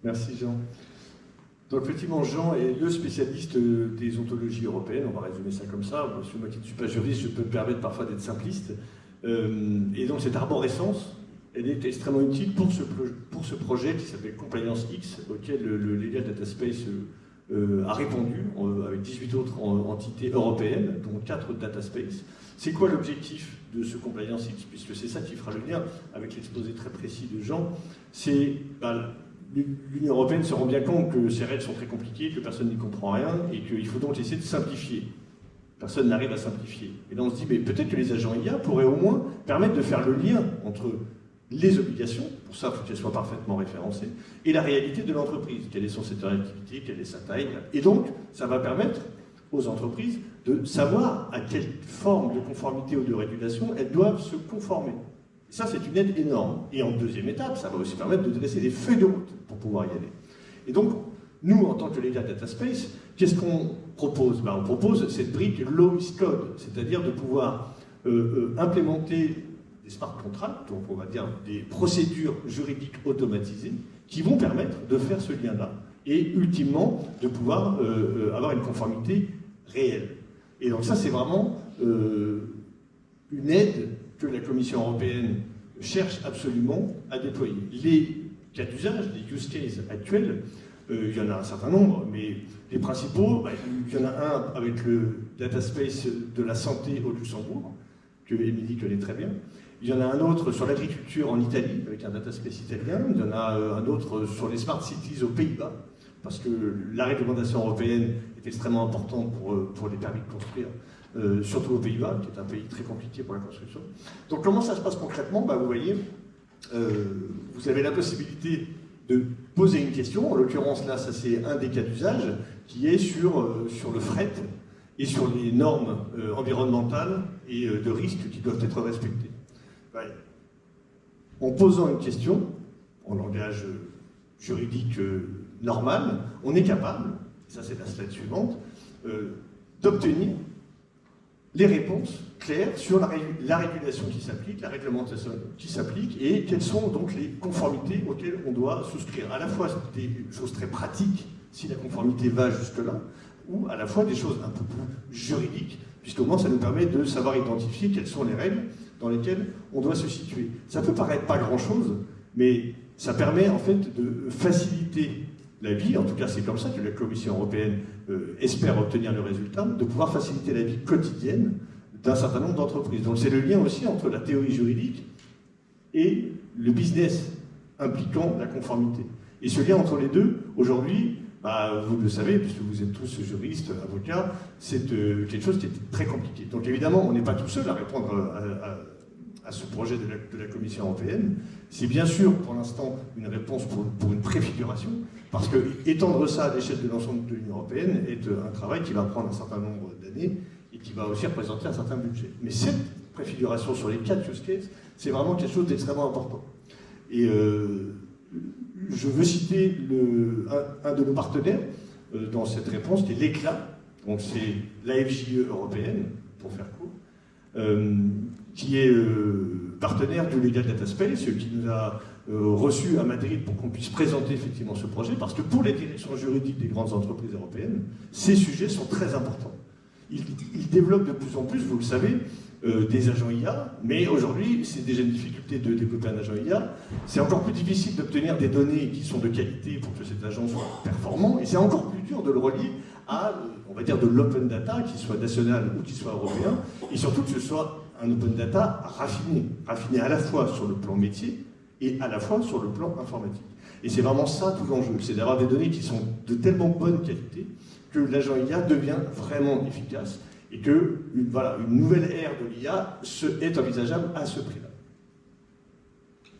Merci Jean. Donc effectivement, Jean est le spécialiste des ontologies européennes, on va résumer ça comme ça. Moi qui ne suis pas juriste, je peux me permettre parfois d'être simpliste. Et donc cette arborescence, elle est extrêmement utile pour ce projet qui s'appelle Compliance X, auquel le Legal Data Space a répondu, avec 18 autres entités européennes, dont 4 data space. C'est quoi l'objectif de ce Compliance X? Puisque c'est ça qui fera le lien avec l'exposé très précis de Jean. C'est l'Union européenne se rend bien compte que ces règles sont très compliquées, que personne n'y comprend rien, et qu'il faut donc essayer de simplifier. Personne n'arrive à simplifier. Et là on se dit, mais peut-être que les agents IA pourraient au moins permettre de faire le lien entre les obligations, pour ça il faut qu'elles soient parfaitement référencées, et la réalité de l'entreprise. Quel est son secteur d'activité, quelle est sa taille. Et donc, ça va permettre aux entreprises de savoir à quelle forme de conformité ou de régulation elles doivent se conformer. Et ça, c'est une aide énorme. Et en deuxième étape, ça va aussi permettre de dresser des feuilles de route pour pouvoir y aller. Et donc, nous, en tant que Legal Data Space, qu'est-ce qu'on propose? On propose cette brique Law is Code, c'est-à-dire de pouvoir implémenter des smart contracts, donc on va dire des procédures juridiques automatisées, qui vont permettre de faire ce lien-là, et ultimement de pouvoir avoir une conformité réelle. Et donc ça, c'est vraiment une aide que la Commission européenne cherche absolument à déployer. Les cas d'usage, les use cases actuels, il y en a un certain nombre, mais les principaux, il y en a un avec le data space de la santé au Luxembourg, que Émilie connaît très bien. Il y en a un autre sur l'agriculture en Italie, avec un data space italien. Il y en a un autre sur les smart cities aux Pays-Bas, parce que la réglementation européenne est extrêmement importante pour les permis de construire, surtout aux Pays-Bas, qui est un pays très compliqué pour la construction. Donc comment ça se passe concrètement? Vous voyez, vous avez la possibilité de poser une question. En l'occurrence, là, ça c'est un des cas d'usage, qui est sur le fret et sur les normes environnementales et de risques qui doivent être respectées. En posant une question, en langage juridique normal, on est capable, ça c'est la slide suivante, d'obtenir les réponses claires sur la régulation qui s'applique, la réglementation qui s'applique, et quelles sont donc les conformités auxquelles on doit souscrire. À la fois des choses très pratiques, si la conformité va jusque-là, ou à la fois des choses un peu plus juridiques, puisqu'au moins ça nous permet de savoir identifier quelles sont les règles dans lesquelles on doit se situer. Ça peut paraître pas grand-chose, mais ça permet en fait de faciliter la vie, en tout cas c'est comme ça que la Commission européenne espère obtenir le résultat, de pouvoir faciliter la vie quotidienne d'un certain nombre d'entreprises. Donc c'est le lien aussi entre la théorie juridique et le business impliquant la conformité. Et ce lien entre les deux, aujourd'hui, vous le savez, puisque vous êtes tous juristes, avocats, c'est quelque chose qui est très compliqué. Donc évidemment, on n'est pas tout seul à répondre à ce projet de la Commission européenne. C'est bien sûr, pour l'instant, une réponse pour une préfiguration, parce que étendre ça à l'échelle de l'ensemble de l'Union européenne est un travail qui va prendre un certain nombre d'années et qui va aussi représenter un certain budget. Mais cette préfiguration sur les 4 use cases, c'est vraiment quelque chose d'extrêmement important. Et je veux citer un de nos partenaires dans cette réponse, qui est l'ECLA, donc c'est l'AFJE européenne, pour faire court, qui est partenaire du Legal Data Space, qui nous a reçus à Madrid pour qu'on puisse présenter effectivement ce projet, parce que pour les directions juridiques des grandes entreprises européennes, ces sujets sont très importants. Ils développent de plus en plus, vous le savez, des agents IA, mais aujourd'hui, c'est déjà une difficulté de développer un agent IA. C'est encore plus difficile d'obtenir des données qui sont de qualité pour que cet agent soit performant, et c'est encore plus dur de le relier à, on va dire, de l'open data, qu'il soit national ou qu'il soit européen, et surtout que ce soit un open data raffiné à la fois sur le plan métier et à la fois sur le plan informatique. Et c'est vraiment ça tout l'enjeu, c'est d'avoir des données qui sont de tellement bonne qualité que l'agent IA devient vraiment efficace et que une nouvelle ère de l'IA est envisageable à ce prix-là.